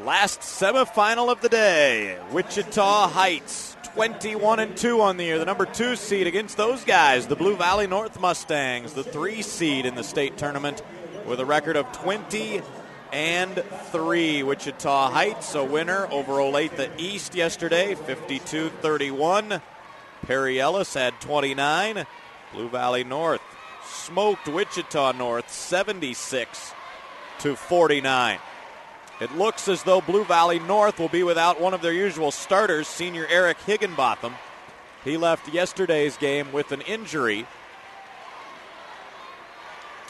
Last semifinal of the day. Wichita-Heights, 21-2 on the year. The number 2 seed against those guys, the Blue Valley North Mustangs, the 3 seed in the state tournament with a record of 20-3. Wichita-Heights, a winner over Olathe East yesterday, 52-31. Perry Ellis had 29. Blue Valley North smoked Wichita North 76-49. It looks as though Blue Valley North will be without one of their usual starters, senior Eric Higginbotham. He left yesterday's game with an injury,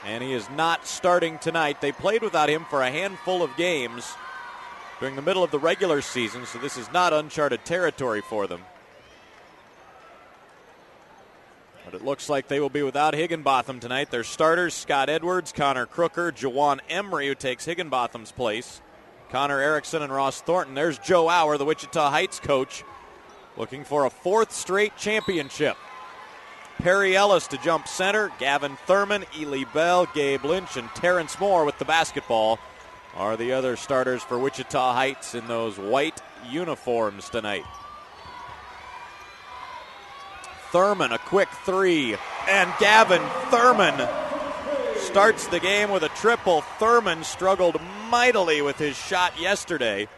and he is not starting tonight. They played without him for a handful of games during the middle of the regular season, so this is not uncharted territory for them. But it looks like they will be without Higginbotham tonight. Their starters, Scott Edwards, Connor Crooker, Jawan Emery, who takes Higginbotham's place, Connor Erickson, and Ross Thornton. There's Joe Auer, the Wichita Heights coach, looking for a 4th straight championship. Perry Ellis to jump center. Gavin Thurman, Ely Bell, Gabe Lynch, and Terrence Moore with the basketball are the other starters for Wichita Heights in those white uniforms tonight. Thurman, a quick 3, and Gavin Thurman starts the game with a triple. Thurman struggled mightily with his shot yesterday.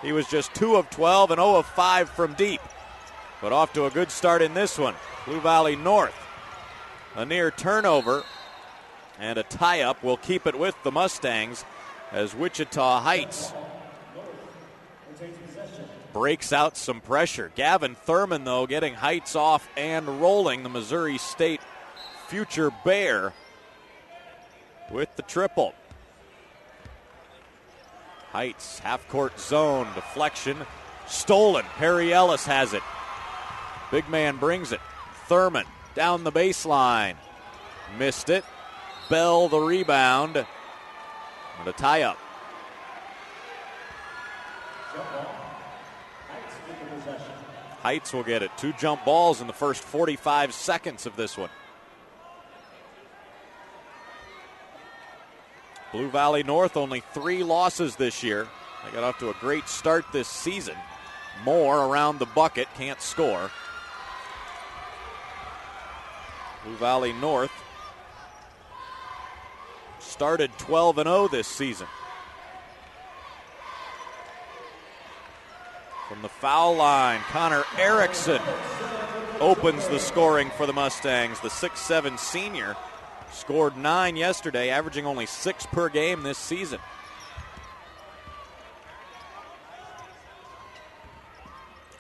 He was just 2 of 12 and 0 of 5 from deep, but off to a good start in this one. Blue Valley North, a near turnover and a tie-up will keep it with the Mustangs as Wichita Heights breaks out some pressure. Gavin Thurman, though, getting Heights off and rolling. The Missouri State future Bear with the triple. Heights, half-court zone, deflection, stolen. Perry Ellis has it. Big man brings it. Thurman down the baseline. Missed it. Bell the rebound. And a tie-up. Heights will get it. 2 jump balls in the first 45 seconds of this one. Blue Valley North only 3 losses this year. They got off to a great start this season. Moore around the bucket, can't score. Blue Valley North started 12-0 this season. From the foul line, Connor Erickson opens the scoring for the Mustangs. The 6'7" senior scored 9 yesterday, averaging only 6 per game this season.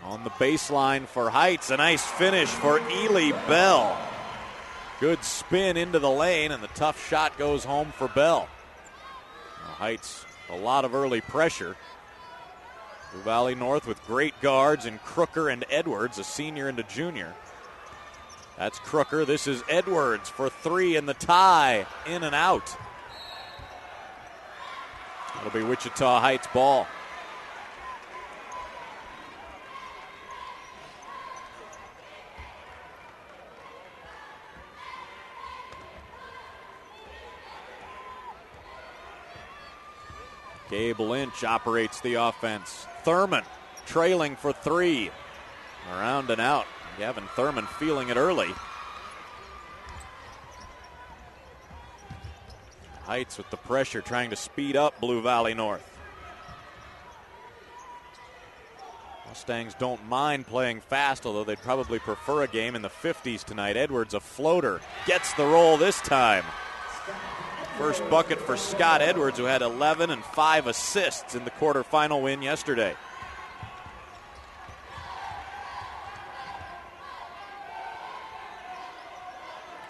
On the baseline for Heights, a nice finish for Ely Bell. Good spin into the lane, and the tough shot goes home for Bell. Now Heights, a lot of early pressure. Blue Valley North with great guards in Crooker and Edwards, a senior and a junior. That's Crooker. This is Edwards for 3 in the tie. In and out. It'll be Wichita Heights ball. Gabe Lynch operates the offense. Thurman trailing for 3. Around and out. Gavin Thurman feeling it early. Heights with the pressure, trying to speed up Blue Valley North. Mustangs don't mind playing fast, although they'd probably prefer a game in the 50s tonight. Edwards, a floater, gets the roll this time. First bucket for Scott Edwards, who had 11 and 5 assists in the quarterfinal win yesterday.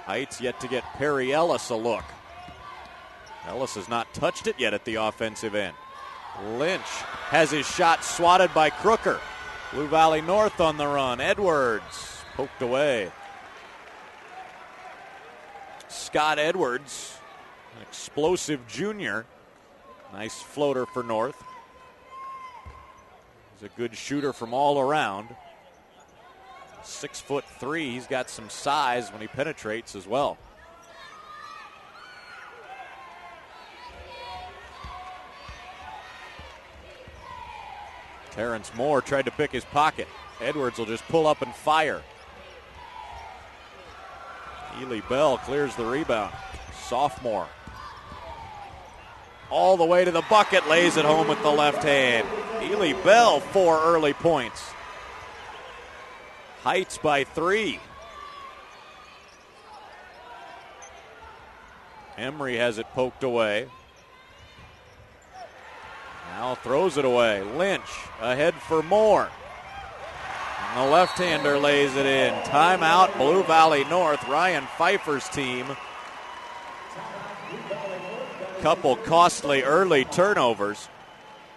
Heights yet to get Perry Ellis a look. Ellis has not touched it yet at the offensive end. Lynch has his shot swatted by Crooker. Blue Valley North on the run. Edwards poked away. Scott Edwards, an explosive junior. Nice floater for North. He's a good shooter from all around. 6'3". He's got some size when he penetrates as well. Terrence Moore tried to pick his pocket. Edwards will just pull up and fire. Ely Bell clears the rebound. Sophomore. All the way to the bucket, lays it home with the left hand. Ely Bell, 4 early points. Heights by 3. Emery has it poked away. Now throws it away. Lynch ahead for Moore. And the left-hander lays it in. Timeout, Blue Valley North. Ryan Pfeiffer's team. Couple costly early turnovers.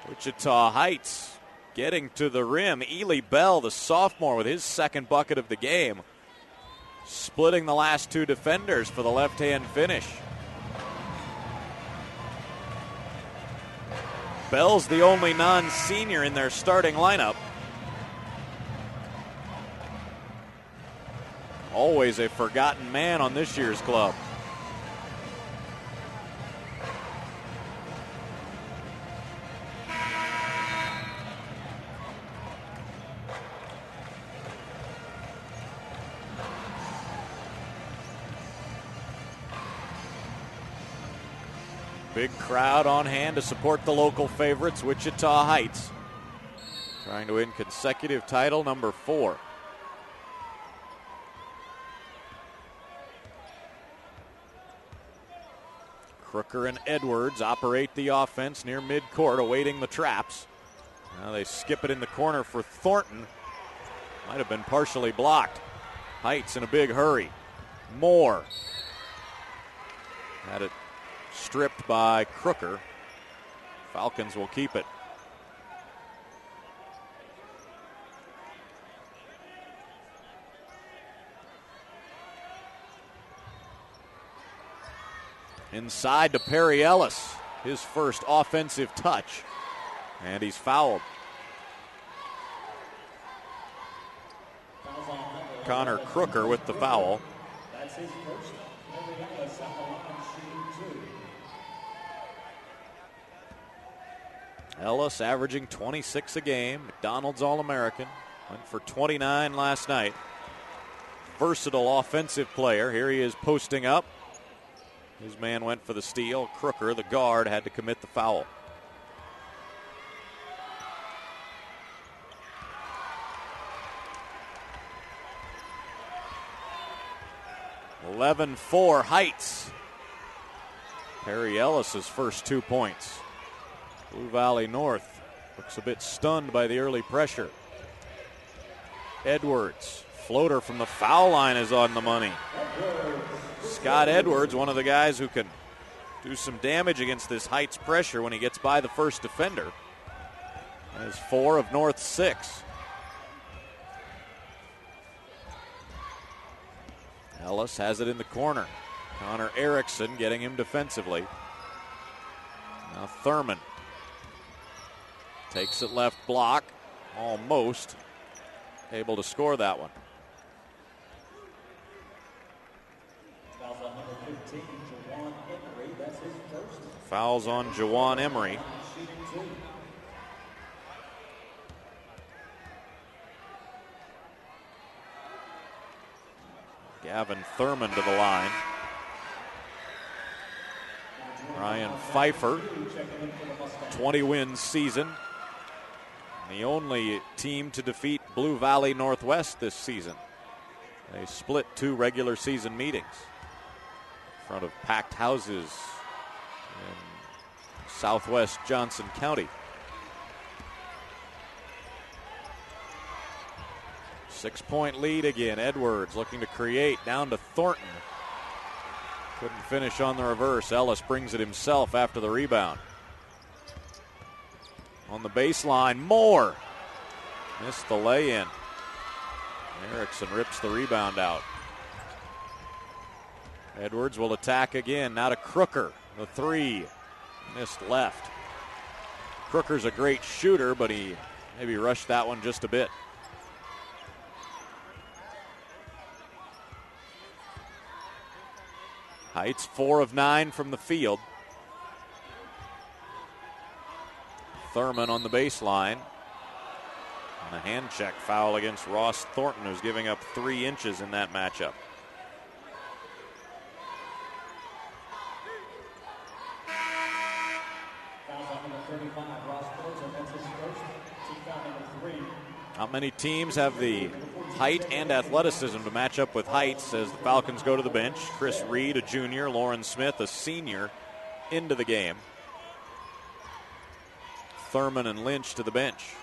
Wichita Heights getting to the rim. Ely Bell, the sophomore, with his second bucket of the game. Splitting the last 2 defenders for the left-hand finish. Bell's the only non-senior in their starting lineup. Always a forgotten man on this year's club. Big crowd on hand to support the local favorites, Wichita Heights. Trying to win consecutive title number 4. Crooker and Edwards operate the offense near midcourt, awaiting the traps. Now they skip it in the corner for Thornton. Might have been partially blocked. Heights in a big hurry. Moore. Had it stripped by Crooker. Falcons will keep it. Inside to Perry Ellis. His first offensive touch. And he's fouled. Connor Crooker with the foul. That's his first. Ellis averaging 26 a game. McDonald's All-American. Went for 29 last night. Versatile offensive player. Here he is posting up. His man went for the steal. Crooker, the guard, had to commit the foul. (11-4) Heights. Perry Ellis's first 2 points. Blue Valley North looks a bit stunned by the early pressure. Edwards, floater from the foul line, is on the money. Scott Edwards, one of the guys who can do some damage against this Heights pressure when he gets by the first defender. Has 4 of North's 6. Ellis has it in the corner. Connor Erickson getting him defensively. Now Thurman takes it left block. Almost able to score that one. Fouls on Jawan Emery. Gavin Thurman to the line. Ryan Pfeiffer, 20-win season. The only team to defeat Blue Valley Northwest this season. They split 2 regular season meetings in front of packed houses in southwest Johnson County. 6-point lead again. Edwards looking to create, down to Thornton. Couldn't finish on the reverse. Ellis brings it himself after the rebound. On the baseline, Moore missed the lay-in. Erickson rips the rebound out. Edwards will attack again. Now to Crooker. The 3. Missed left. Crooker's a great shooter, but he maybe rushed that one just a bit. Heights 4 of 9 from the field. Thurman on the baseline. And a hand check foul against Ross Thornton, who's giving up 3 inches in that matchup. Not many teams have the height and athleticism to match up with Heights as the Falcons go to the bench. Chris Reed, a junior, Lauren Smith, a senior, into the game. Thurman and Lynch to the bench.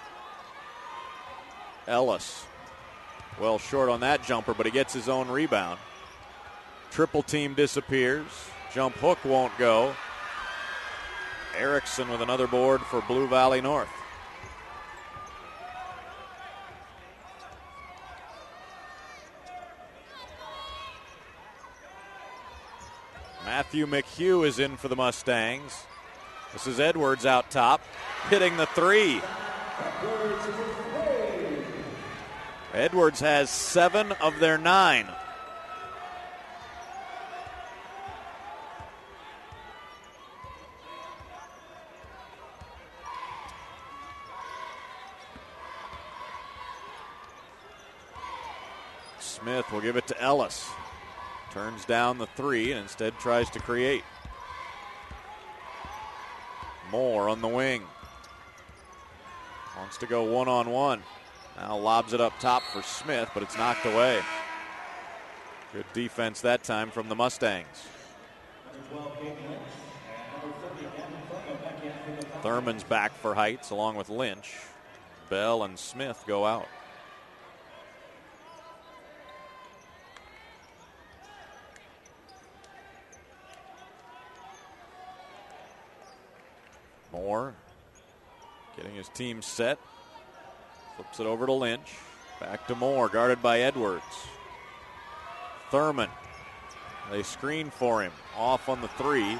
Ellis, well short on that jumper, but he gets his own rebound. Triple team disappears. Jump hook won't go. Erickson with another board for Blue Valley North. Matthew McHugh is in for the Mustangs. This is Edwards out top, hitting the 3. Edwards has 7 of their 9. Smith will give it to Ellis. Turns down the 3 and instead tries to create. Moore on the wing. Wants to go one-on-one. Now lobs it up top for Smith, but it's knocked away. Good defense that time from the Mustangs. Thurman's back for Heights along with Lynch. Bell and Smith go out. Moore getting his team set. Flips it over to Lynch. Back to Moore, guarded by Edwards. Thurman. They screen for him. Off on the 3.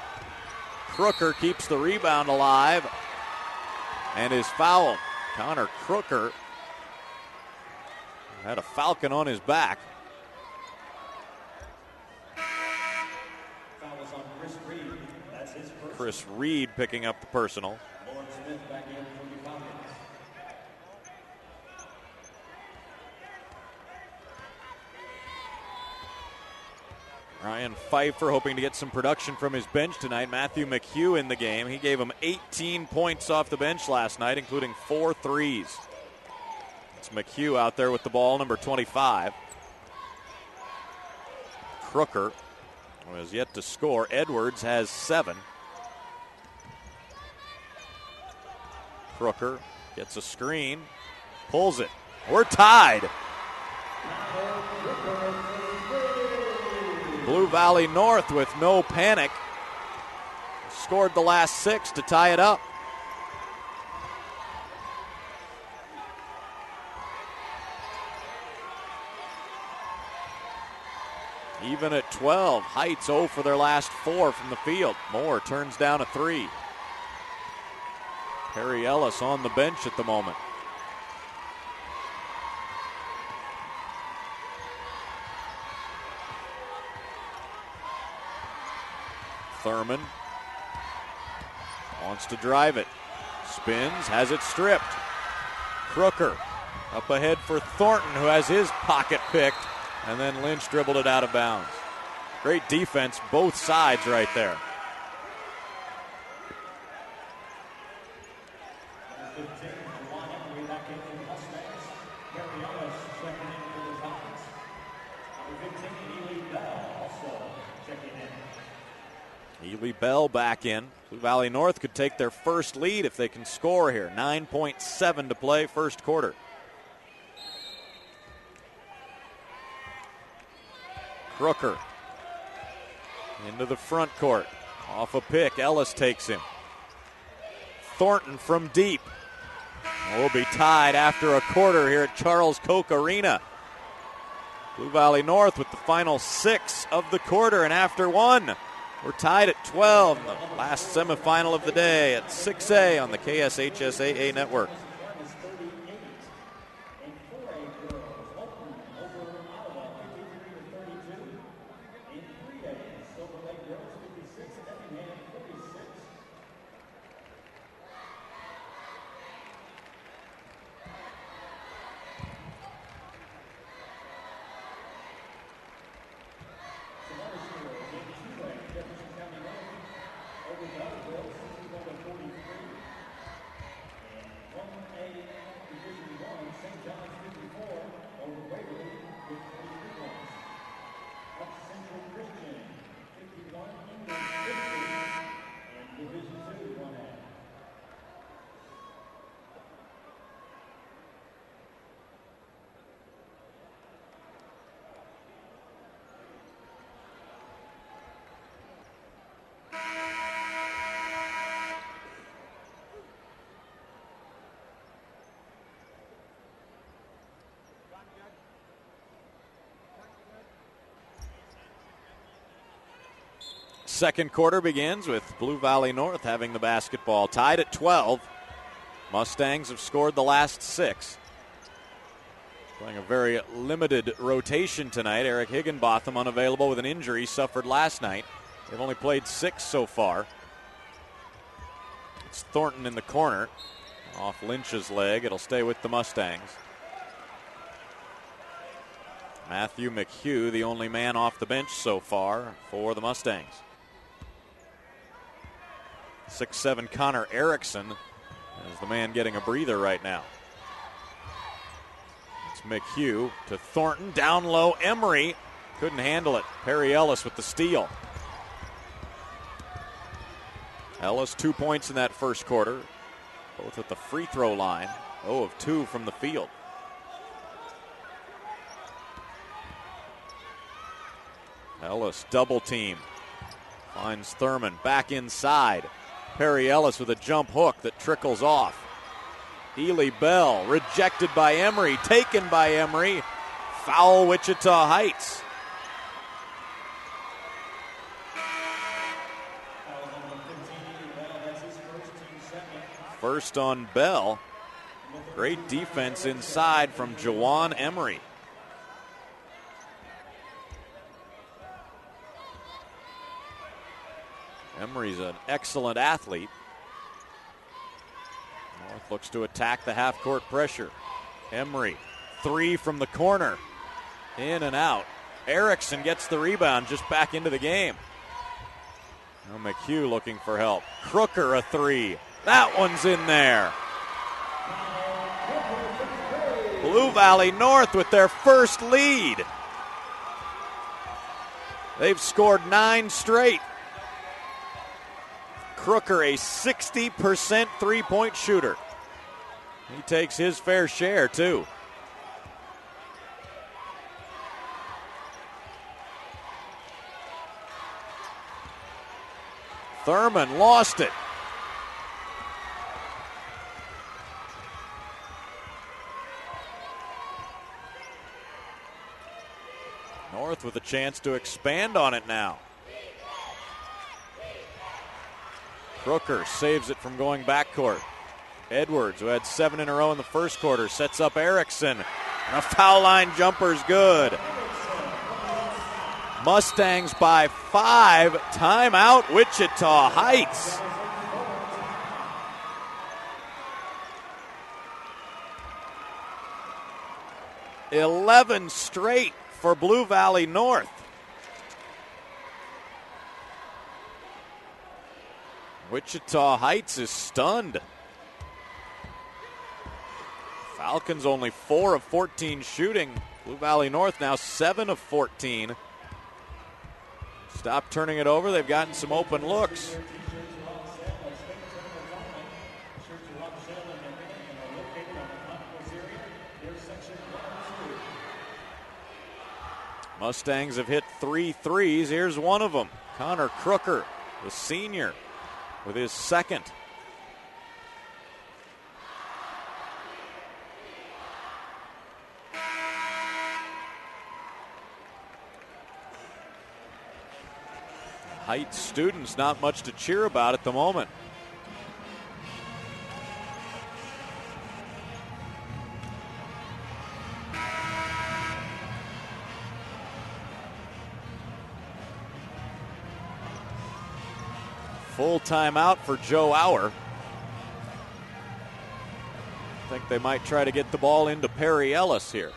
Crooker keeps the rebound alive and is fouled. Connor Crooker had a Falcon on his back. Chris Reed picking up the personal. Ryan Pfeiffer hoping to get some production from his bench tonight. Matthew McHugh in the game. He gave him 18 points off the bench last night, including 4 threes. It's McHugh out there with the ball, number 25. Crooker has yet to score. Edwards has 7. Crooker gets a screen, pulls it. We're tied. Blue Valley North with no panic scored the last 6 to tie it up. Even at 12, Heights 0 for their last 4 from the field. Moore turns down a 3. Perry Ellis on the bench at the moment. Thurman wants to drive it. Spins, has it stripped. Crooker up ahead for Thornton, who has his pocket picked, and then Lynch dribbled it out of bounds. Great defense, both sides right there. Ely Bell back in. Blue Valley North could take their first lead if they can score here. 9.7 to play, first quarter. Crooker into the front court. Off a pick, Ellis takes him. Thornton from deep. We'll be tied after a quarter here at Charles Koch Arena. Blue Valley North with the final 6 of the quarter, and after 1, we're tied at 12 in the last semifinal of the day at 6A on the KSHSAA network. second quarter begins with Blue Valley North having the basketball, tied at 12. Mustangs have scored the last 6. Playing a very limited rotation tonight. Eric Higginbotham unavailable with an injury suffered last night. They've only played 6 so far. It's Thornton in the corner. Off Lynch's leg. It'll stay with the Mustangs. Matthew McHugh, the only man off the bench so far for the Mustangs. 6'7" Connor Erickson is the man getting a breather right now. It's McHugh to Thornton. Down low, Emery couldn't handle it. Perry Ellis with the steal. Ellis 2 points in that first quarter, both at the free throw line. 0 of 2 from the field. Ellis double team. Finds Thurman back inside. Perry Ellis with a jump hook that trickles off. Ely Bell rejected by Emery, taken by Emery. Foul Wichita Heights. First on Bell. Great defense inside from Jawan Emery. Emery's an excellent athlete. North looks to attack the half-court pressure. Emery, 3 from the corner. In and out. Erickson gets the rebound, just back into the game. Now McHugh looking for help. Crooker a 3. That one's in there. Blue Valley North with their first lead. They've scored 9 straight. Crooker, a 60% three-point shooter. He takes his fair share, too. Thurman lost it. North with a chance to expand on it now. Crooker saves it from going backcourt. Edwards, who had 7 in a row in the first quarter, sets up Erickson. And a foul line jumper's good. Mustangs by 5. Timeout, Wichita Heights. "11 straight for Blue Valley North. Wichita Heights is stunned. Falcons only 4 of 14 shooting. Blue Valley North now 7 of 14. Stop turning it over. They've gotten some open looks. Mustangs have hit 3 threes. Here's one of them. Connor Crooker, the senior, with his second. Heights students, not much to cheer about at the moment. Full timeout for Joe Auer. I think they might try to get the ball into Perry Ellis here.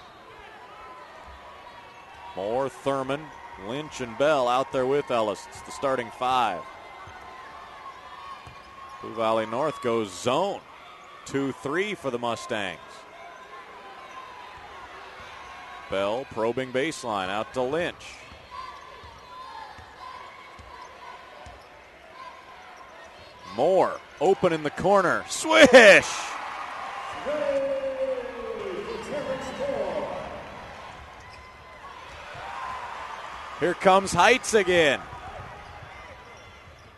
Moore, Thurman, Lynch, and Bell out there with Ellis. It's the starting 5. Blue Valley North goes zone. 2-3 for the Mustangs. Bell probing baseline out to Lynch. Moore open in the corner. Swish! Here comes Heights again.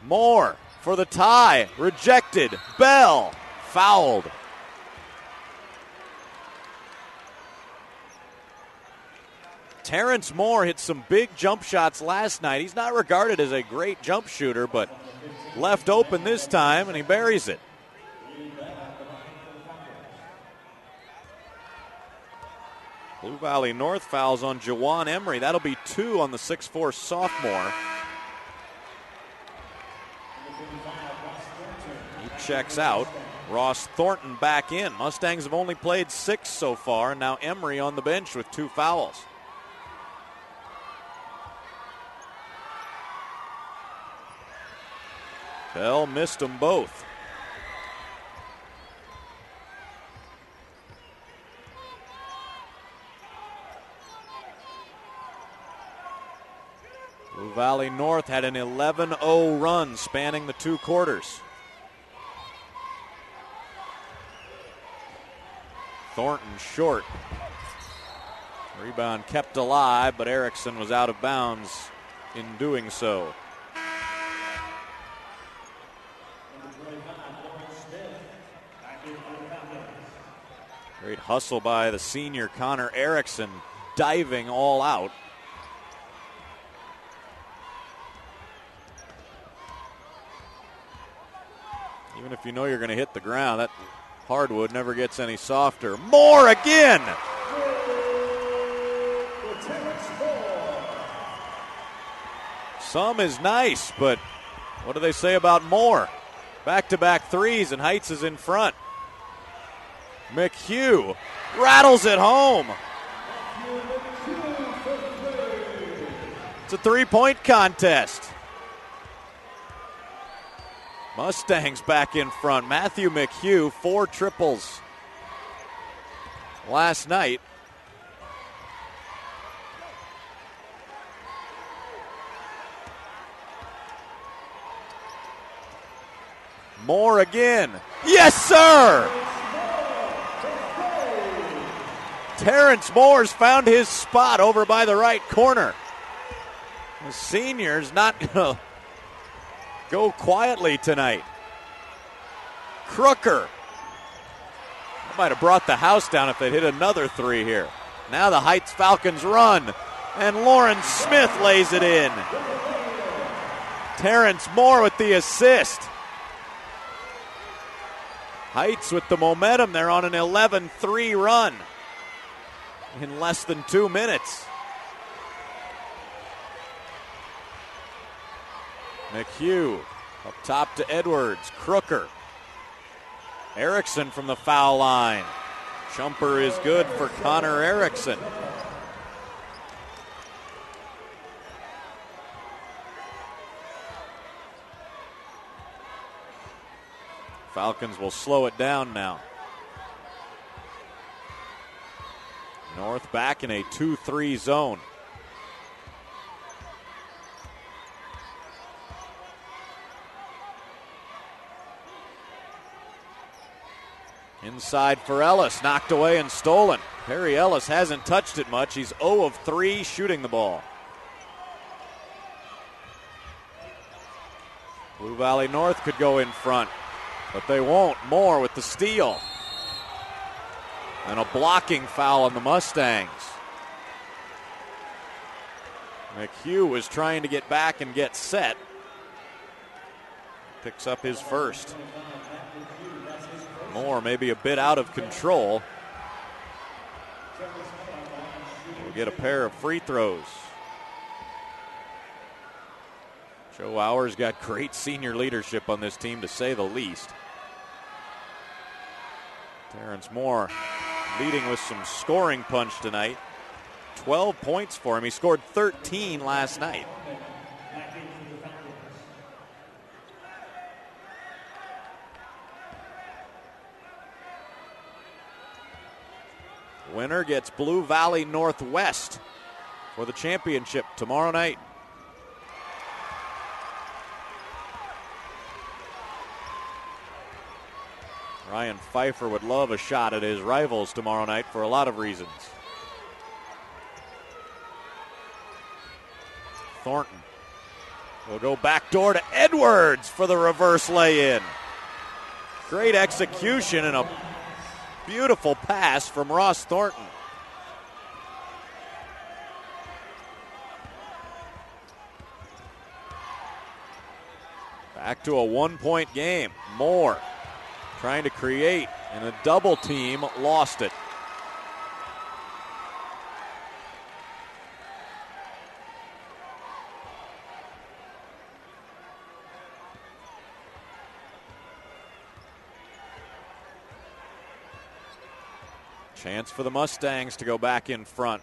Moore for the tie. Rejected. Bell fouled. Terrence Moore hit some big jump shots last night. He's not regarded as a great jump shooter, but left open this time, and he buries it. Blue Valley North fouls on Jawan Emery. That'll be 2 on the 6'4 sophomore. He checks out. Ross Thornton back in. Mustangs have only played 6 so far, and now Emery on the bench with 2 fouls. Bell missed them both. Blue Valley North had an 11-0 run spanning the 2 quarters. Thornton short. Rebound kept alive, but Erickson was out of bounds in doing so. Great hustle by the senior Connor Erickson, diving all out. Even if you know you're going to hit the ground, that hardwood never gets any softer. Moore again! Some is nice, but what do they say about Moore? Back-to-back threes, and Heights is in front. McHugh rattles it home. It's a 3-point contest. Mustangs back in front. Matthew McHugh, 4 triples last night. Moore again. Yes, sir! Terrence Moore's found his spot over by the right corner. The senior's not going to go quietly tonight. Crooker. Might have brought the house down if they'd hit another 3 here. Now the Heights Falcons run, and Lauren Smith lays it in. Terrence Moore with the assist. Heights with the momentum. They're on an 11-3 run in less than 2 minutes. McHugh up top to Edwards. Crooker. Erickson from the foul line. Jumper is good for Connor Erickson. Falcons will slow it down now. North back in a 2-3 zone. Inside for Ellis, knocked away and stolen. Perry Ellis hasn't touched it much. He's 0 of 3 shooting the ball. Blue Valley North could go in front, but they won't. Moore with the steal. And a blocking foul on the Mustangs. McHugh was trying to get back and get set. Picks up his first. Moore maybe a bit out of control. We'll get a pair of free throws. Joe Hour's got great senior leadership on this team, to say the least. Terrence Moore leading with some scoring punch tonight. 12 points for him. He scored 13 last night. Winner gets Blue Valley Northwest for the championship tomorrow night. Ryan Pfeiffer would love a shot at his rivals tomorrow night for a lot of reasons. Thornton will go back door to Edwards for the reverse lay-in. Great execution and a beautiful pass from Ross Thornton. Back to a 1-point game. Moore trying to create, and a double team lost it. Chance for the Mustangs to go back in front.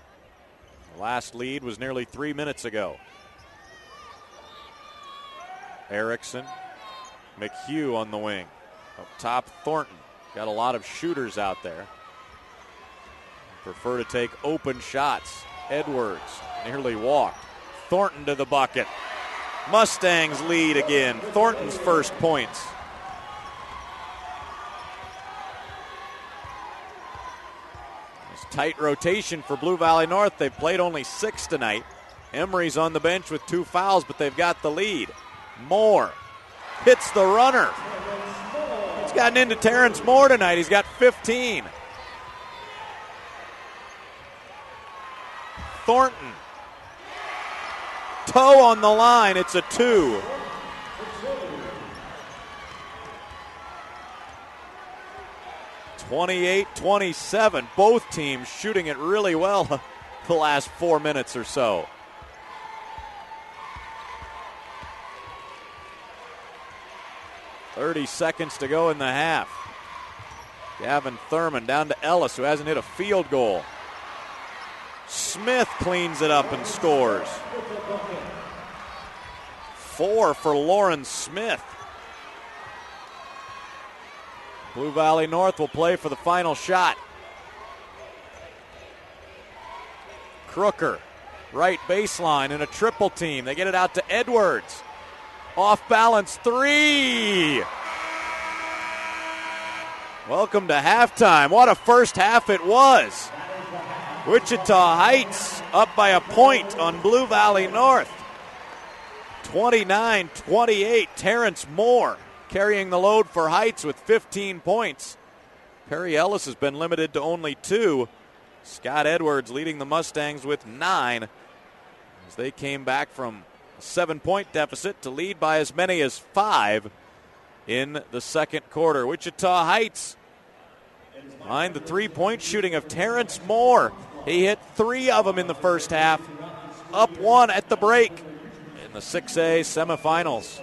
The last lead was nearly 3 minutes ago. Erickson, McHugh on the wing. Up top, Thornton. Got a lot of shooters out there. Prefer to take open shots. Edwards nearly walked. Thornton to the bucket. Mustangs lead again. Thornton's first points. Tight rotation for Blue Valley North. They've played only 6 tonight. Emery's on the bench with 2 fouls, but they've got the lead. Moore hits the runner. He's gotten into Terrence Moore tonight. He's got 15. Thornton. Toe on the line. It's a 2. (28-27). Both teams shooting it really well the last 4 minutes or so. .30 seconds to go in the half. Gavin Thurman down to Ellis, who hasn't hit a field goal. Smith cleans it up and scores. 4 for Lauren Smith. Blue Valley North will play for the final shot. Crooker, right baseline in a triple team. They get it out to Edwards. Off balance 3. Welcome to halftime. What a first half it was. Wichita Heights up by a point on Blue Valley North. 29-28. Terrence Moore carrying the load for Heights with 15 points. Perry Ellis has been limited to only 2. Scott Edwards leading the Mustangs with 9 as they came back from a 7-point deficit to lead by as many as 5 in the second quarter. Wichita Heights behind the 3-point shooting of Terrence Moore. He hit 3 of them in the first half, up 1 at the break in the 6A semifinals.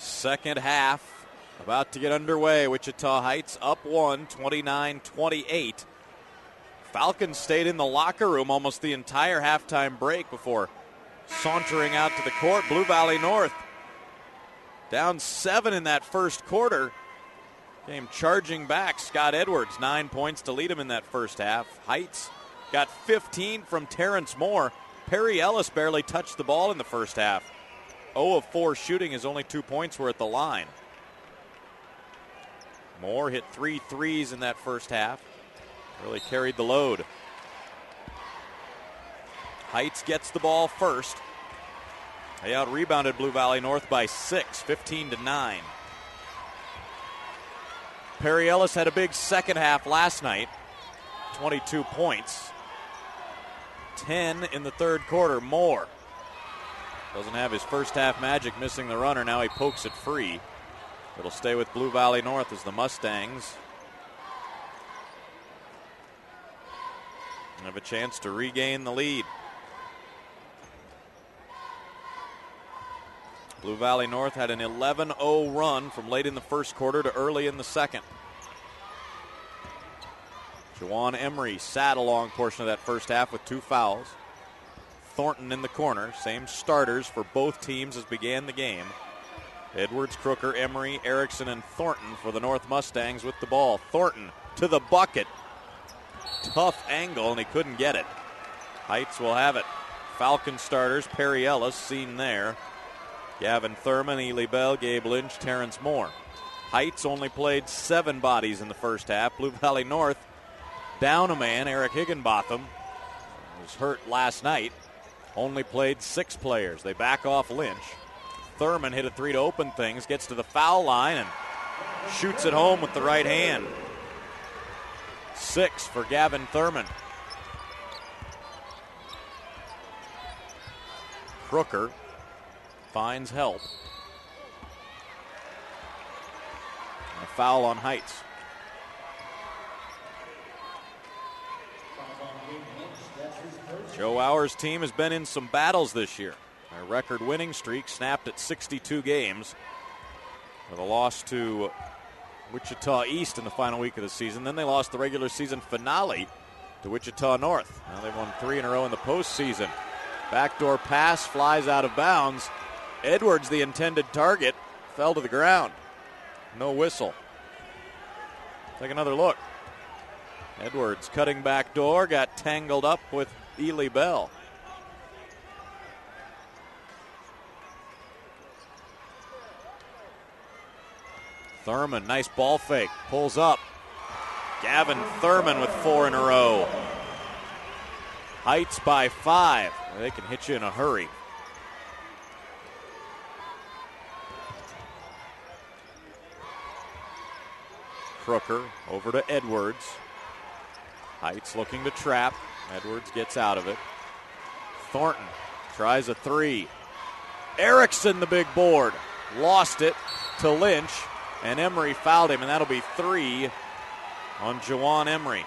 Second half about to get underway. Wichita Heights up 1, 29-28. Falcons stayed in the locker room almost the entire halftime break before sauntering out to the court. Blue Valley North down 7 in that first quarter. Came charging back. Scott Edwards, 9 points to lead him in that first half. Heights got 15 from Terrence Moore. Perry Ellis barely touched the ball in the first half. 0 of 4 shooting, his only 2 points were at the line. Moore hit 3 threes in that first half. Really carried the load. Heights gets the ball first. They out-rebounded Blue Valley North by 6, 15-9. Perry Ellis had a big second half last night, 22 points. 10 in the third quarter. Moore doesn't have his first half magic, missing the runner. Now he pokes it free. It'll stay with Blue Valley North as the Mustangs have a chance to regain the lead. Blue Valley North had an 11-0 run from late in the first quarter to early in the second. Juwan Emery sat a long portion of that first half with 2 fouls. Thornton in the corner. Same starters for both teams as began the game. Edwards, Crooker, Emery, Erickson, and Thornton for the North Mustangs with the ball. Thornton to the bucket. Tough angle, and he couldn't get it. Heights will have it. Falcon starters, Perry Ellis, seen there. Gavin Thurman, Ely Bell, Gabe Lynch, Terrence Moore. Heights only played 7 bodies in the first half. Blue Valley North down a man. Eric Higginbotham was hurt last night. Only played 6 players. They back off Lynch. Thurman hit a 3 to open things, gets to the foul line and shoots it home with the right hand. 6 for Gavin Thurman. Crooker finds help. And a foul on Heights. Joe Hour's team has been in some battles this year. Their record winning streak snapped at 62 games with a loss to Wichita East in the final week of the season. Then they lost the regular season finale to Wichita North. Now they've won 3 in a row in the postseason. Backdoor pass flies out of bounds. Edwards, the intended target, fell to the ground. No whistle. Take another look. Edwards cutting back door, got tangled up with Ely Bell. Thurman, nice ball fake, pulls up. Gavin Thurman with 4 in a row. Heights by 5. They can hit you in a hurry. Crooker over to Edwards. Heights looking to trap. Edwards gets out of it. Thornton tries a 3. Erickson, the big board. Lost it to Lynch, and Emery fouled him, and that'll be 3 on Juwan Emery.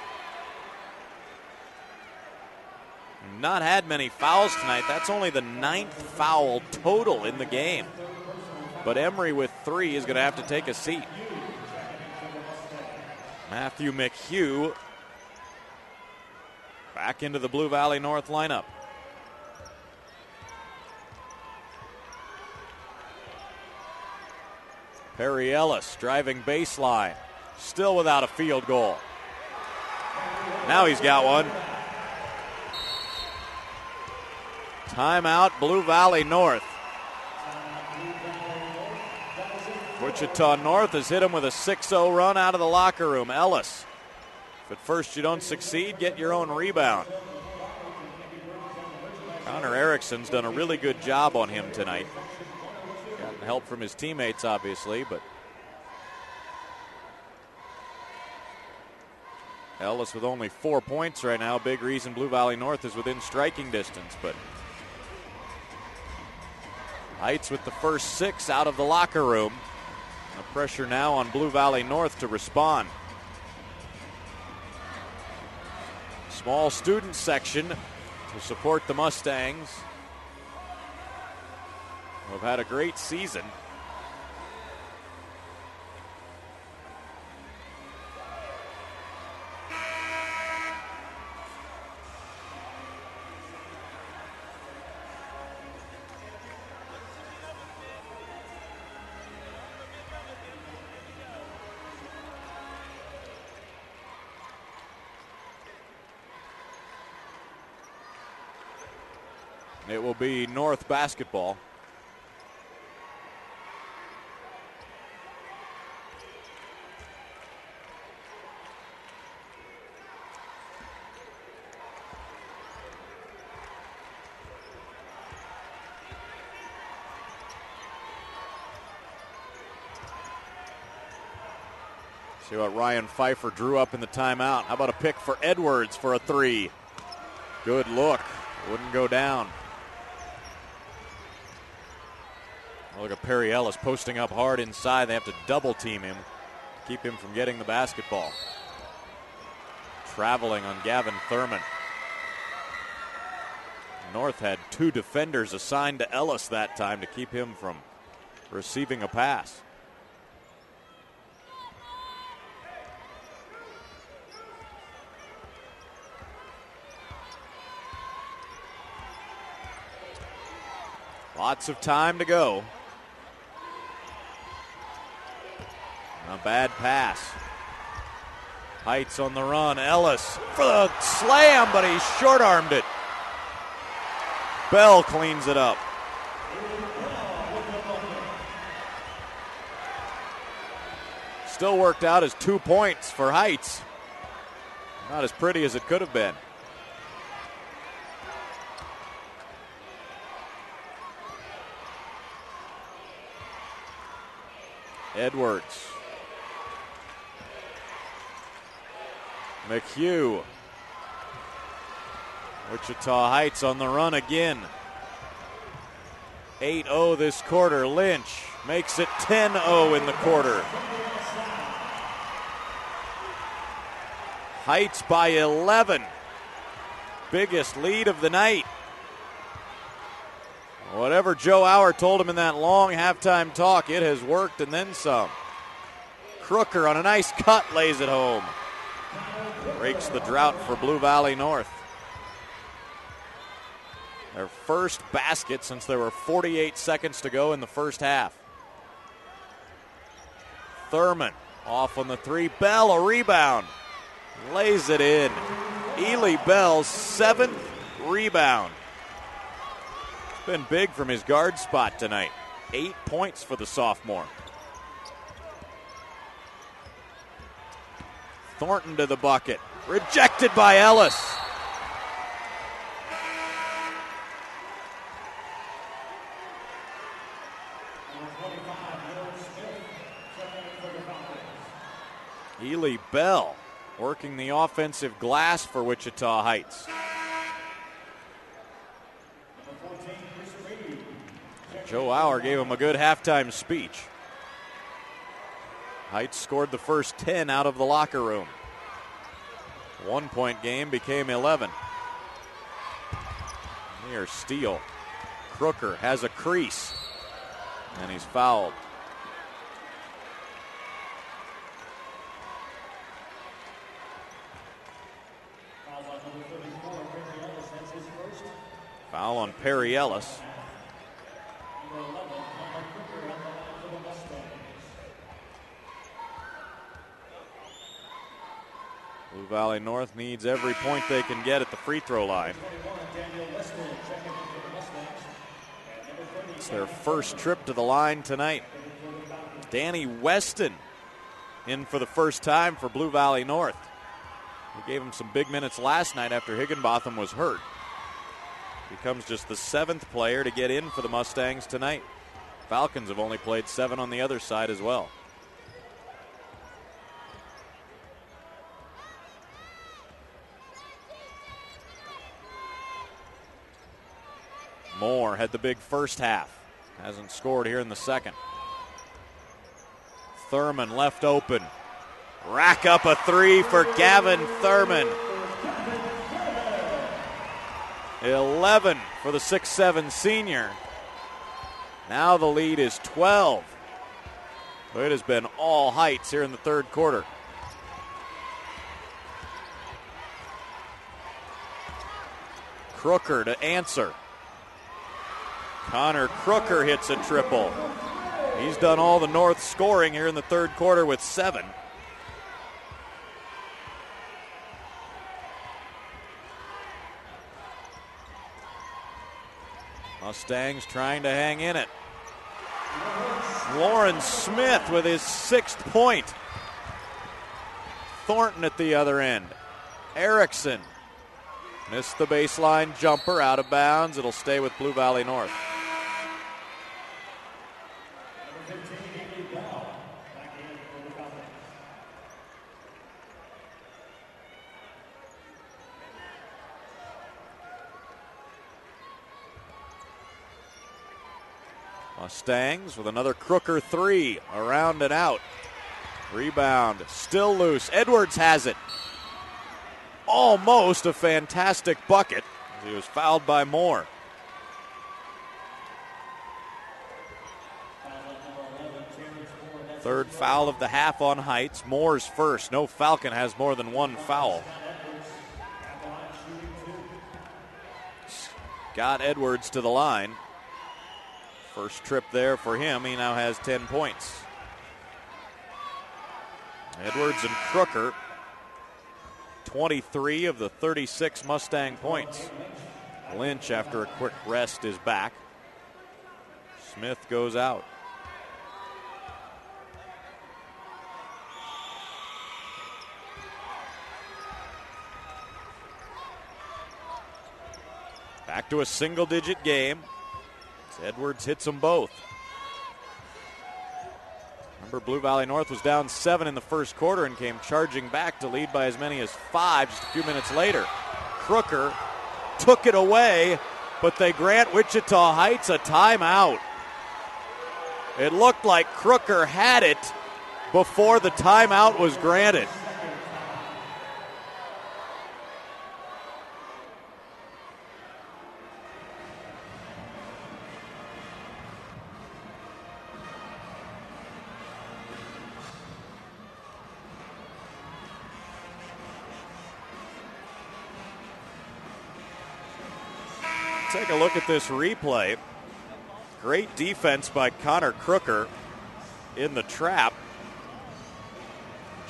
Not had many fouls tonight. That's only the 9th foul total in the game. But Emery with 3 is going to have to take a seat. Matthew McHugh back into the Blue Valley North lineup. Perry Ellis driving baseline. Still without a field goal. Now he's got one. Timeout, Blue Valley North. Wichita North has hit him with a 6-0 run out of the locker room. Ellis, if at first you don't succeed, get your own rebound. Connor Erickson's done a really good job on him tonight. Gotten help from his teammates, obviously, but Ellis with only 4 points right now. Big reason Blue Valley North is within striking distance, but Heights with the first 6 out of the locker room. The pressure now on Blue Valley North to respond. Small student section to support the Mustangs, who have had a great season. It will be North basketball. See what Ryan Pfeiffer drew up in the timeout. How about a pick for Edwards for a three? Good look. Wouldn't go down. Look at Perry Ellis posting up hard inside. They have to double team him, keep him from getting the basketball. Traveling on Gavin Thurman. North had 2 defenders assigned to Ellis that time to keep him from receiving a pass. Lots of time to go. A bad pass. Heights on the run. Ellis for the slam, but he short-armed it. Bell cleans it up. Still worked out as 2 points for Heights. Not as pretty as it could have been. Edwards. McHugh. Wichita Heights on the run again. 8-0 this quarter. Lynch makes it 10-0 in the quarter. Heights by 11. Biggest lead of the night. Whatever Joe Auer told him in that long halftime talk, it has worked and then some. Crooker on a nice cut lays it home. Breaks the drought for Blue Valley North. Their first basket since there were 48 seconds to go in the first half. Thurman off on the three. Bell a rebound. Lays it in. Ely Bell's 7th rebound. Been big from his guard spot tonight. 8 points for the sophomore. Thornton to the bucket. Rejected by Ellis. Ely Bell working the offensive glass for Wichita Heights. Joe Auer gave him a good halftime speech. Heights scored the first 10 out of the locker room. 1 point game became 11. Near steal. Crooker has a crease, and he's fouled. Foul on Perry Ellis. Blue Valley North needs every point they can get at the free throw line. It's their first trip to the line tonight. Danny Weston in for the first time for Blue Valley North. We gave him some big minutes last night after Higginbotham was hurt. Becomes just the 7th player to get in for the Mustangs tonight. Falcons have only played 7 on the other side as well. Moore had the big first half. Hasn't scored here in the second. Thurman left open. Rack up a three for Gavin Thurman. 11 for the 6'7" senior. Now the lead is 12. It has been all Heights here in the third quarter. Crooker to answer. Connor Crooker hits a triple. He's done all the North scoring here in the third quarter with 7. Mustangs trying to hang in it. Lauren Smith with his 6th point. Thornton at the other end. Erickson missed the baseline jumper, out of bounds. It'll stay with Blue Valley North. Mustangs with another Crooker 3, around and out. Rebound, still loose. Edwards has it. Almost a fantastic bucket. He was fouled by Moore. Third foul of the half on Heights. Moore's first. No Falcon has more than one foul. Scott Edwards to the line. First trip there for him. He now has 10 points. Edwards and Crooker, 23 of the 36 Mustang points. Lynch, after a quick rest, is back. Smith goes out. Back to a single-digit game. Edwards hits them both. Remember, Blue Valley North was down 7 in the first quarter and came charging back to lead by as many as 5 just a few minutes later. Crooker took it away, but they grant Wichita Heights a timeout. It looked like Crooker had it before the timeout was granted. Take a look at this replay. Great defense by Connor Crooker in the trap.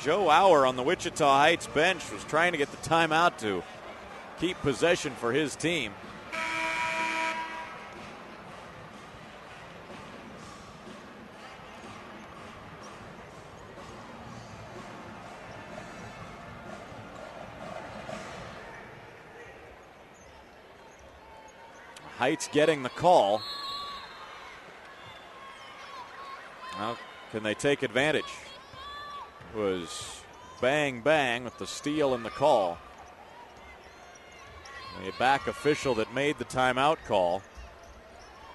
Joe Auer on the Wichita Heights bench was trying to get the timeout to keep possession for his team. Heights getting the call. Now, can they take advantage? It was bang, bang with the steal and the call. The back official that made the timeout call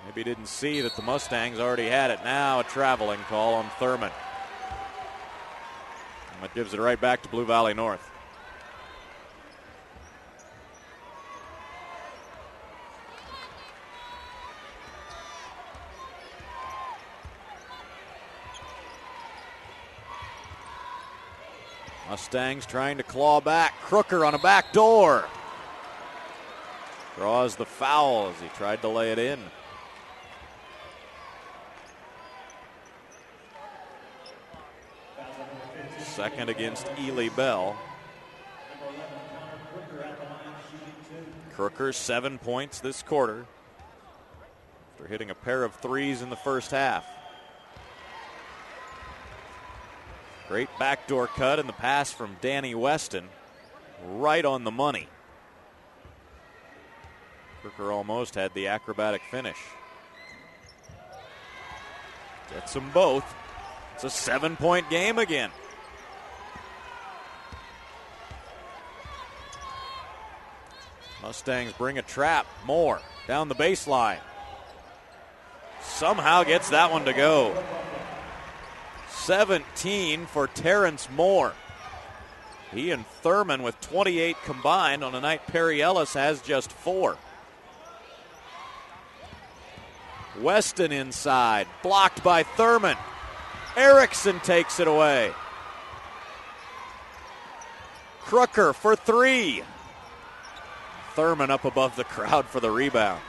maybe didn't see that the Mustangs already had it. Now a traveling call on Thurman. And that gives it right back to Blue Valley North. Mustangs trying to claw back. Crooker on a back door. Draws the foul as he tried to lay it in. Second against Ely Bell. Crooker 7 points this quarter after hitting a pair of threes in the first half. Great backdoor cut and the pass from Danny Weston. Right on the money. Crooker almost had the acrobatic finish. Gets them both. It's a 7-point game again. Mustangs bring a trap. Moore down the baseline. Somehow gets that one to go. 17 for Terrence Moore. He and Thurman with 28 combined on a night Perry Ellis has just 4. Weston inside, blocked by Thurman. Erickson takes it away. Crooker for 3. Thurman up above the crowd for the rebound.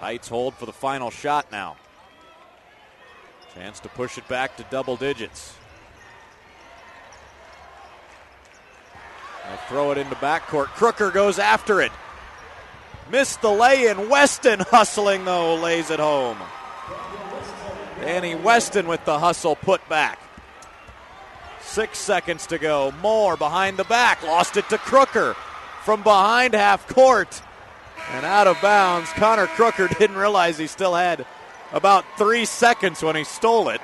Heights hold for the final shot now. Chance to push it back to double digits. If throw it into backcourt. Crooker goes after it. Missed the lay-in. Weston hustling, though, lays it home. Danny Weston with the hustle put back. 6 seconds to go. Moore behind the back. Lost it to Crooker from behind half court. And out of bounds. Connor Crooker didn't realize he still had about 3 seconds when he stole it.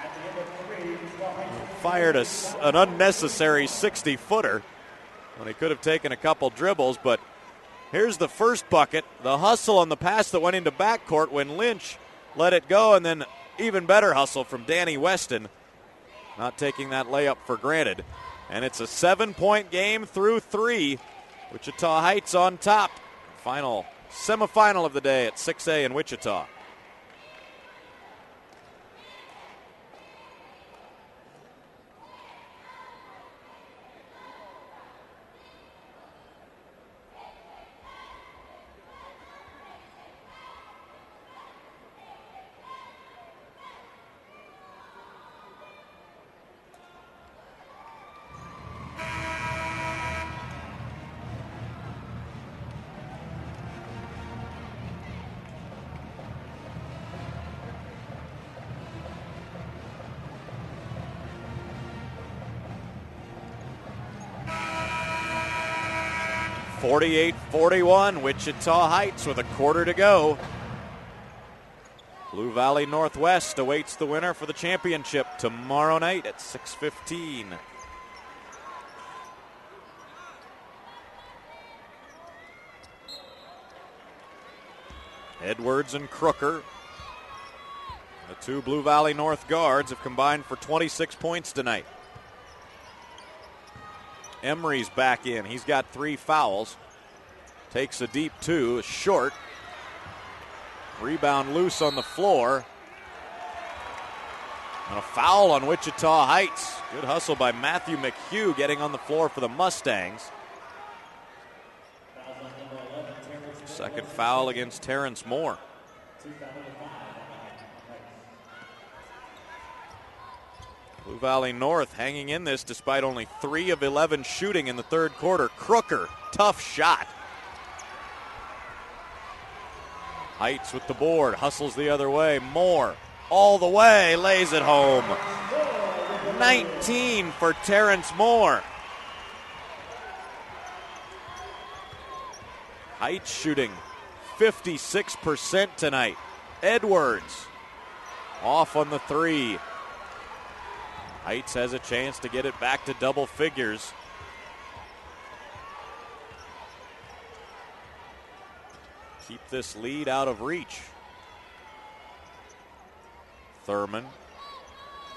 Fired an unnecessary 60-footer when he could have taken a couple dribbles. But here's the first bucket. The hustle on the pass that went into backcourt when Lynch let it go. And then even better hustle from Danny Weston. Not taking that layup for granted. And it's a 7-point game through 3. Wichita Heights on top. Final semifinal of the day at 6A in Wichita. (48-41) Wichita Heights with a quarter to go. Blue Valley Northwest awaits the winner for the championship tomorrow night at 6:15. Edwards and Crooker, the two Blue Valley North guards, have combined for 26 points tonight. Emery's back in. He's got 3 fouls. Takes a deep 2, short. Rebound loose on the floor. And a foul on Wichita Heights. Good hustle by Matthew McHugh getting on the floor for the Mustangs. Second foul against Terrence Moore. Blue Valley North hanging in this despite only 3 of 11 shooting in the third quarter. Crooker, tough shot. Heights with the board, hustles the other way. Moore all the way, lays it home. 19 for Terrence Moore. Heights shooting 56% tonight. Edwards off on the 3. Heights has a chance to get it back to double figures. Keep this lead out of reach. Thurman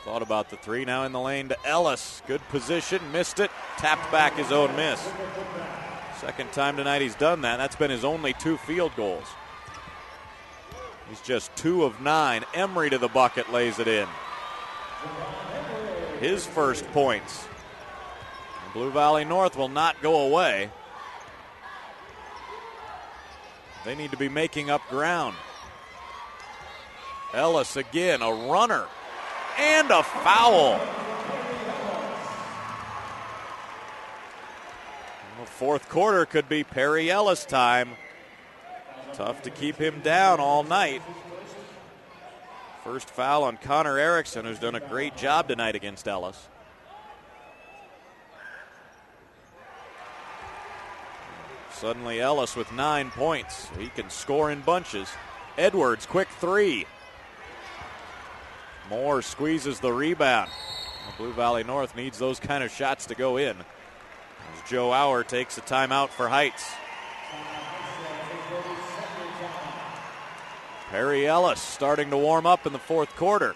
thought about the 3, now in the lane to Ellis. Good position, missed it, tapped back his own miss. Second time tonight he's done that. That's been his only 2 field goals. He's just 2 of 9. Emery to the bucket, lays it in. His first points. Blue Valley North will not go away. They need to be making up ground. Ellis again, a runner, and a foul. The fourth quarter could be Perry Ellis time. Tough to keep him down all night. First foul on Connor Erickson, who's done a great job tonight against Ellis. Suddenly Ellis with 9 points. He can score in bunches. Edwards, quick 3. Moore squeezes the rebound. Blue Valley North needs those kind of shots to go in. As Joe Auer takes a timeout for Heights. Perry Ellis starting to warm up in the fourth quarter.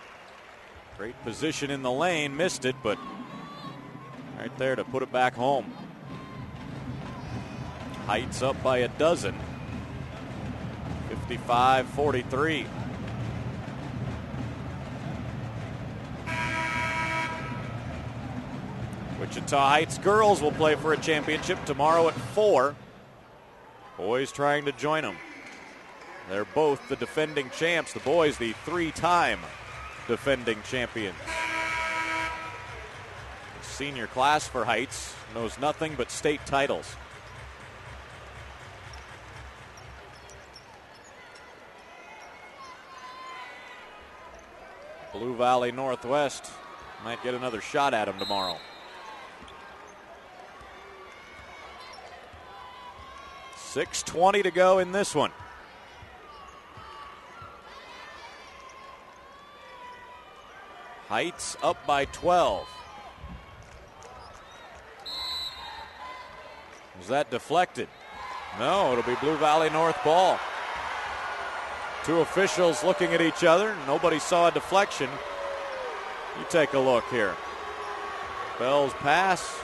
Great position in the lane, missed it, but right there to put it back home. Heights up by a dozen. 55-43. Wichita Heights girls will play for a championship tomorrow at 4. Boys trying to join them. They're both the defending champs. The boys, the 3-time defending champions. senior class for Heights, knows nothing but state titles. Blue Valley Northwest might get another shot at him tomorrow. 6:20 to go in this one. Heights up by 12. Was that deflected? No, it'll be Blue Valley North ball. Two officials looking at each other. Nobody saw a deflection. You take a look here. Bell's pass.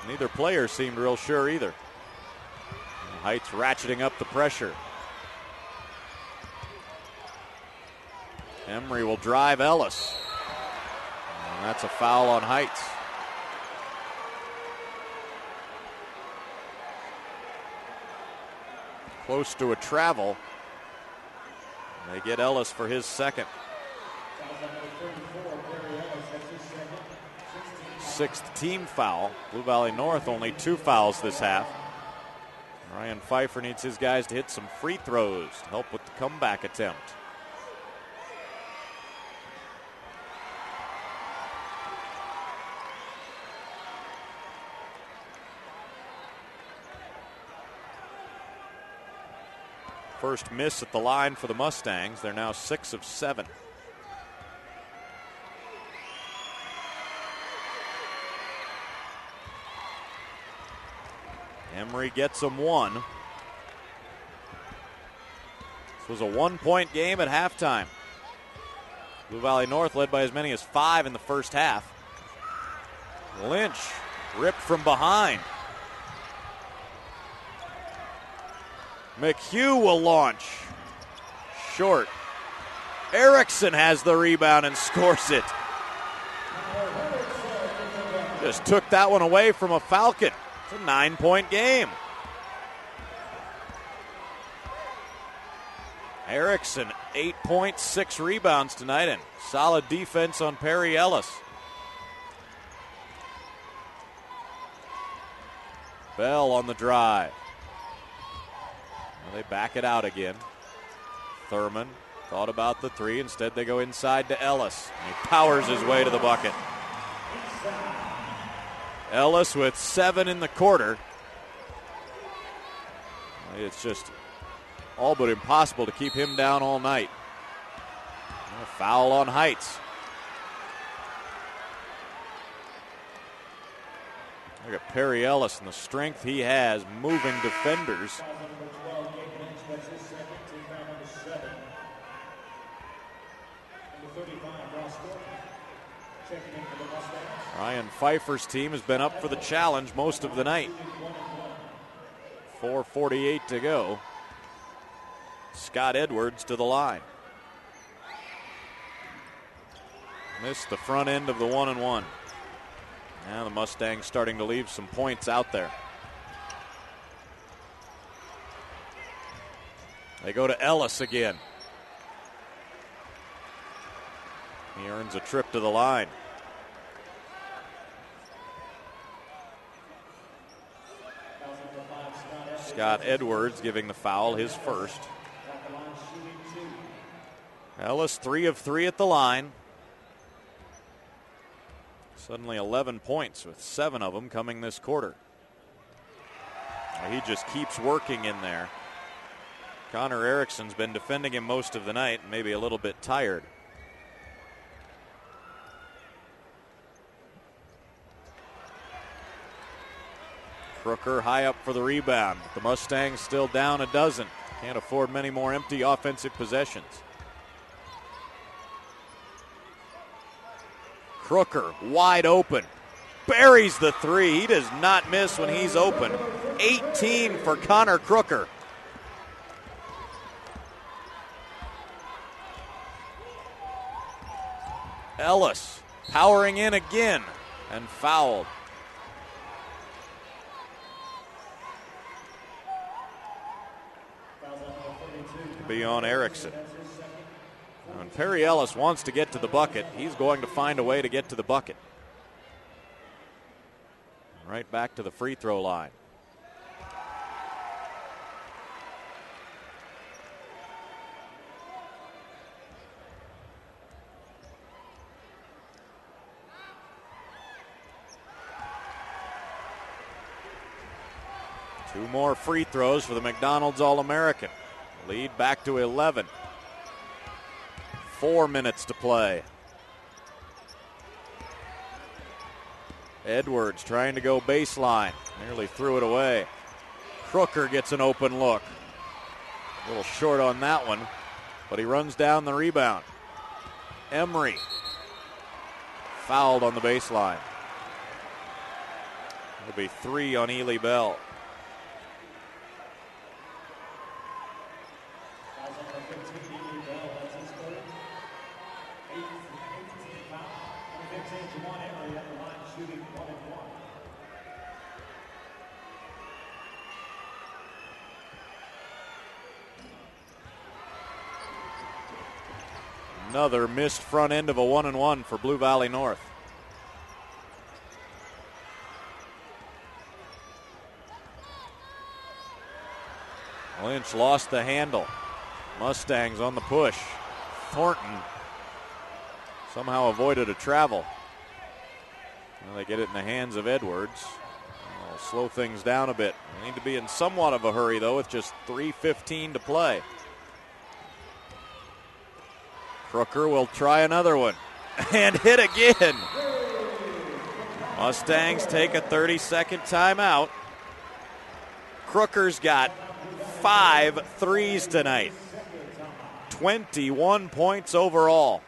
Neither player seemed real sure either. Heights ratcheting up the pressure. Emery will drive Ellis. And that's a foul on Heights. Close to a travel. They get Ellis for his second. Sixth team foul. Blue Valley North only 2 fouls this half. Ryan Pfeiffer needs his guys to hit some free throws to help with the comeback attempt. First miss at the line for the Mustangs. They're now 6 of 7. Emery gets them 1. This was a 1-point game at halftime. Blue Valley North led by as many as 5 in the first half. Lynch ripped from behind. McHugh will launch. Short. Erickson has the rebound and scores it. Just took that one away from a Falcon. It's a 9-point game. Erickson, 8.6 rebounds tonight, and solid defense on Perry Ellis. Bell on the drive. Well, they back it out again. Thurman thought about the 3. Instead, they go inside to Ellis. He powers his way to the bucket. Ellis with 7 in the quarter. It's just all but impossible to keep him down all night. A foul on Heights. Look at Perry Ellis and the strength he has moving defenders. Ryan Pfeiffer's team has been up for the challenge most of the night. 4:48 to go. Scott Edwards to the line. Missed the front end of the 1-and-1. Now the Mustangs starting to leave some points out there. They go to Ellis again. He earns a trip to the line. Scott Edwards giving the foul, his first. Ellis 3 of 3 at the line. Suddenly 11 points with 7 of them coming this quarter. He just keeps working in there. Connor Erickson's been defending him most of the night, maybe a little bit tired. Crooker high up for the rebound. The Mustangs still down a dozen. Can't afford many more empty offensive possessions. Crooker wide open. Buries the 3. He does not miss when he's open. 18 for Connor Crooker. Ellis powering in again and fouled. To be on Erickson. When Perry Ellis wants to get to the bucket, he's going to find a way to get to the bucket. Right back to the free throw line. Two more free throws for the McDonald's All-American. Lead back to 11. 4 minutes to play. Edwards trying to go baseline. Nearly threw it away. Crooker gets an open look. A little short on that one, but he runs down the rebound. Emery fouled on the baseline. It'll be 3 on Ely Bell. Another missed front end of a 1-and-1 for Blue Valley North. Lynch lost the handle. Mustangs on the push. Thornton somehow avoided a travel. Well, they get it in the hands of Edwards. I'll slow things down a bit. They need to be in somewhat of a hurry, though, with just 3:15 to play. Crooker will try another one and hit again. Mustangs take a 30-second timeout. Crooker's got 5 threes tonight. 21 points overall.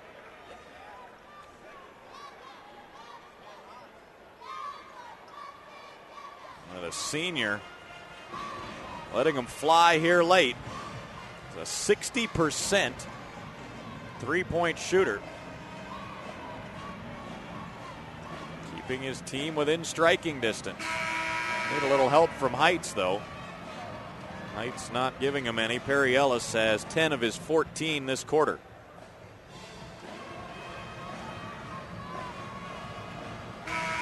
The senior letting him fly here late. He's a 60% three-point shooter. Keeping his team within striking distance. Need a little help from Heights, though. Heights not giving him any. Perry Ellis has 10 of his 14 this quarter.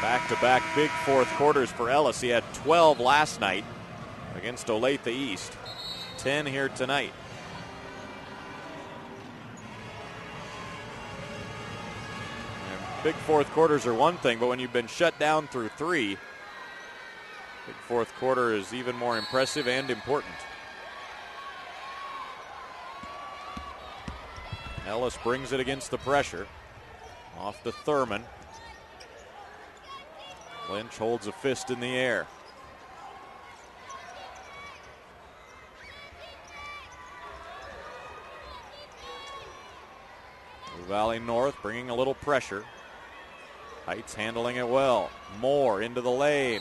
Back-to-back big fourth quarters for Ellis. He had 12 last night against Olathe East. 10 here tonight. And big fourth quarters are one thing, but when you've been shut down through 3, big fourth quarter is even more impressive and important. Ellis brings it against the pressure. Off to Thurman. Lynch holds a fist in the air. Blue Valley North bringing a little pressure. Heights handling it well. Moore into the lane.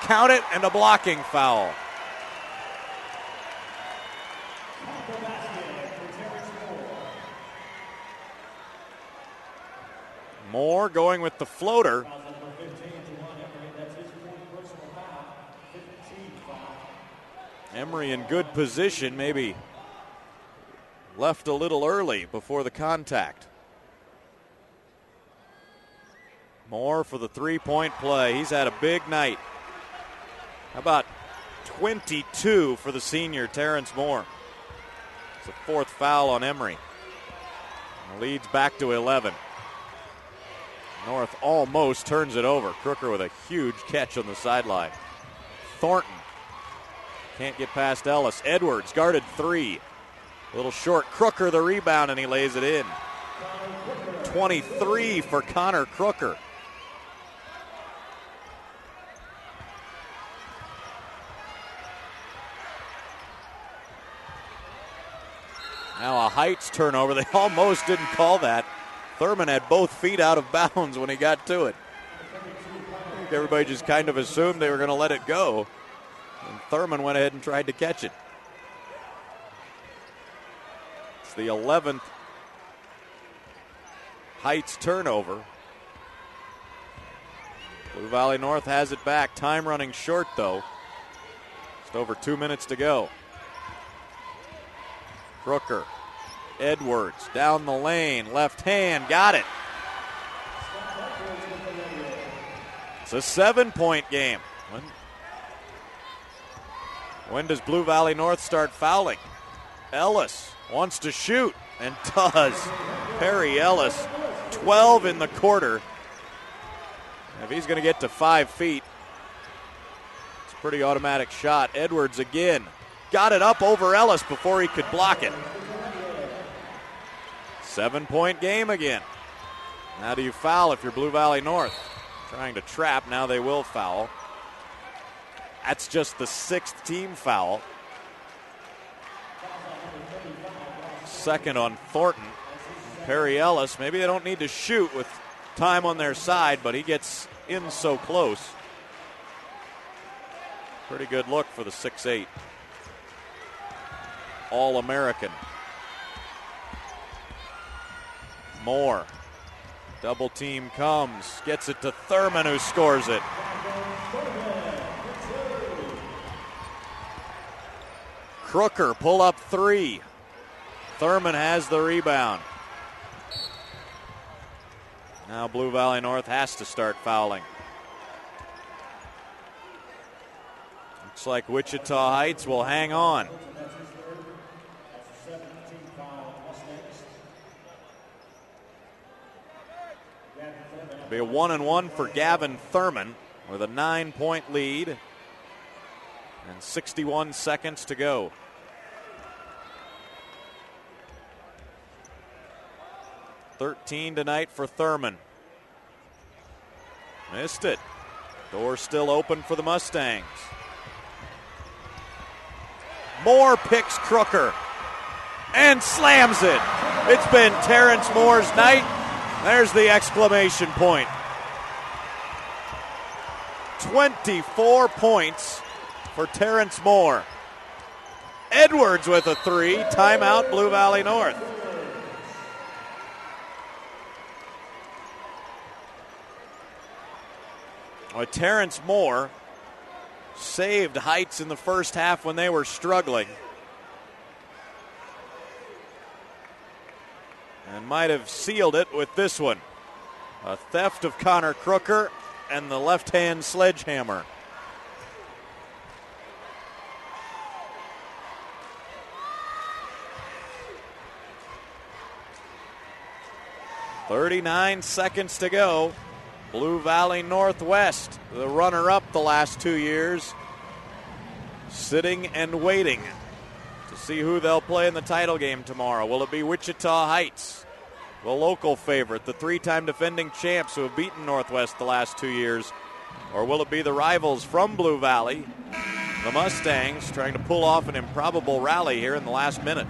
Count it, and a blocking foul. Moore going with the floater. Emery in good position, maybe left a little early before the contact. Moore for the three-point play. He's had a big night. How about 22 for the senior, Terrence Moore? It's a 4th foul on Emery. The lead's back to 11. North almost turns it over. Crooker with a huge catch on the sideline. Thornton can't get past Ellis. Edwards guarded 3. A little short. Crooker the rebound, and he lays it in. 23 for Connor Crooker. Now a Heights turnover. They almost didn't call that. Thurman had both feet out of bounds when he got to it. I think everybody just kind of assumed they were going to let it go. And Thurman went ahead and tried to catch it. It's the 11th Heights turnover. Blue Valley North has it back. Time running short, though. Just over 2 minutes to go. Crooker Edwards down the lane, left hand, got it. It's a 7-point game. When does Blue Valley North start fouling? Ellis wants to shoot and does. Perry Ellis, 12 in the quarter. If he's going to get to 5 feet, it's a pretty automatic shot. Edwards again. Got it up over Ellis before he could block it. 7-point game again. Now do you foul if you're Blue Valley North? Trying to trap, now they will foul. That's just the 6th team foul. Second on Thornton. Perry Ellis, maybe they don't need to shoot with time on their side, but he gets in so close. Pretty good look for the 6'8". All-American. Moore. Double team comes, gets it to Thurman, who scores it. Crooker, pull up 3. Thurman has the rebound. Now Blue Valley North has to start fouling. Looks like Wichita Heights will hang on. It'll be a 1-1 for Gavin Thurman with a 9-point lead and 61 seconds to go. .13 tonight for Thurman. Missed it. Door still open for the Mustangs. Moore picks Crooker and slams it. It's been Terrence Moore's night. There's the exclamation point. 24 points for Terrence Moore. Edwards with a 3. Timeout, Blue Valley North. Well, Terrence Moore saved Heights in the first half when they were struggling. And might have sealed it with this one. A theft of Connor Crooker and the left-hand sledgehammer. .39 seconds to go. Blue Valley Northwest, the runner-up the last 2 years, sitting and waiting to see who they'll play in the title game tomorrow. Will it be Wichita Heights, the local favorite, the 3-time defending champs who have beaten Northwest the last 2 years? Or will it be the rivals from Blue Valley, the Mustangs, trying to pull off an improbable rally here in the last minute?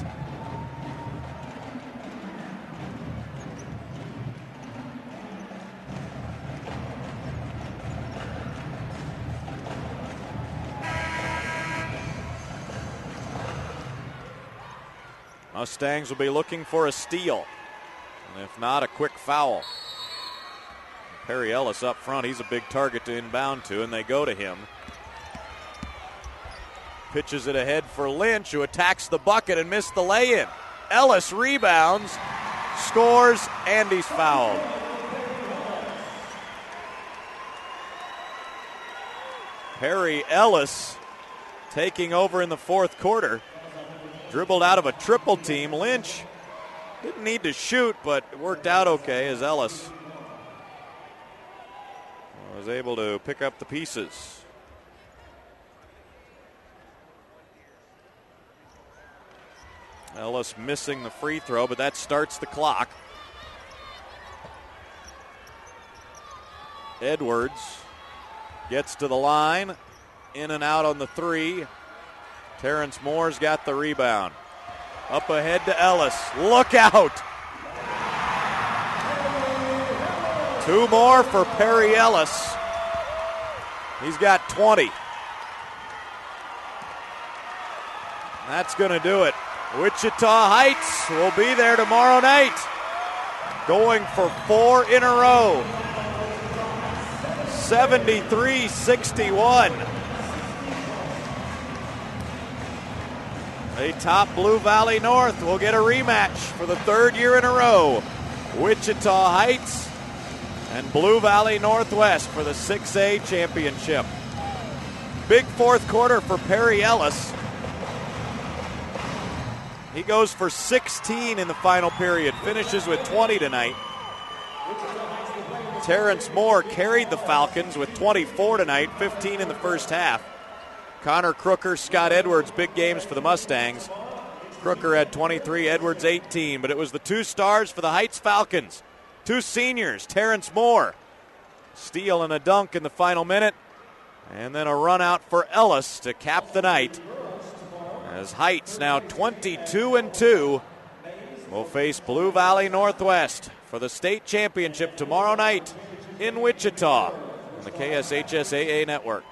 Mustangs will be looking for a steal, and if not, a quick foul. Perry Ellis up front, he's a big target to inbound to, and they go to him. Pitches it ahead for Lynch, who attacks the bucket and missed the lay-in. Ellis rebounds, scores, and he's fouled. Perry Ellis taking over in the fourth quarter. Dribbled out of a triple team. Lynch didn't need to shoot, but it worked out okay as Ellis was able to pick up the pieces. Ellis missing the free throw, but that starts the clock. Edwards gets to the line, in and out on the 3. Terrence Moore's got the rebound. Up ahead to Ellis. Look out! 2 more for Perry Ellis. He's got 20. That's going to do it. Wichita Heights will be there tomorrow night, going for 4 in a row. 73-61. They top Blue Valley North. We'll get a rematch for the third year in a row. Wichita Heights and Blue Valley Northwest for the 6A championship. Big fourth quarter for Perry Ellis. He goes for 16 in the final period, finishes with 20 tonight. Terrence Moore carried the Falcons with 24 tonight, 15 in the first half. Connor Crooker, Scott Edwards, big games for the Mustangs. Crooker had 23, Edwards 18, but it was the two stars for the Heights Falcons. Two seniors, Terrence Moore, steal and a dunk in the final minute, and then a run out for Ellis to cap the night. As Heights, now 22-2, will face Blue Valley Northwest for the state championship tomorrow night in Wichita on the KSHSAA network.